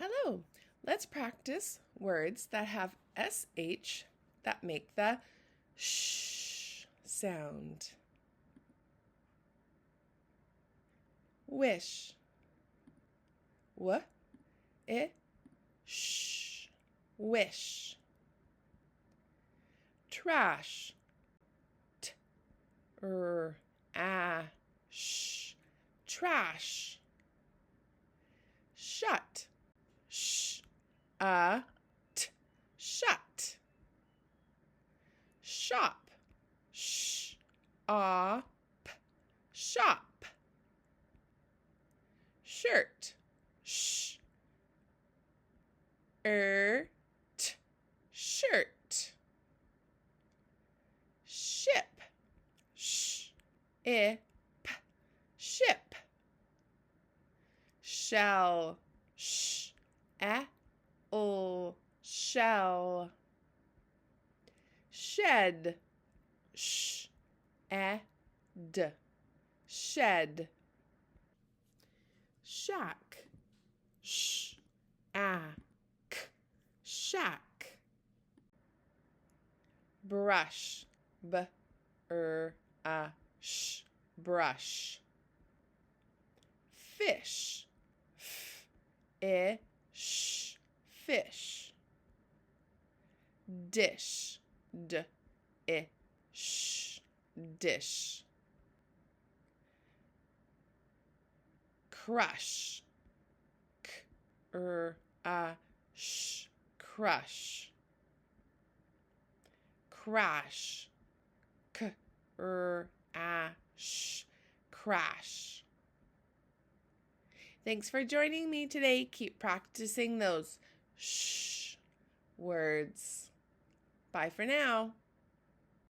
Hello. Let's practice words that have SH that make the sh sound. Wish. Sh. Wish. Trash. Sh. Trash. Shut. Shut. Shop. Shop. Shirt. Shirt. Ship. Ship. Shell. Shell. Shed. Shed. Shack. Shack. Brush. Brush. Fish. Fish. Dish. Dish. Crush. Crush. Crash. Crash. Thanks for joining me today. Keep practicing those sh words. Bye for now.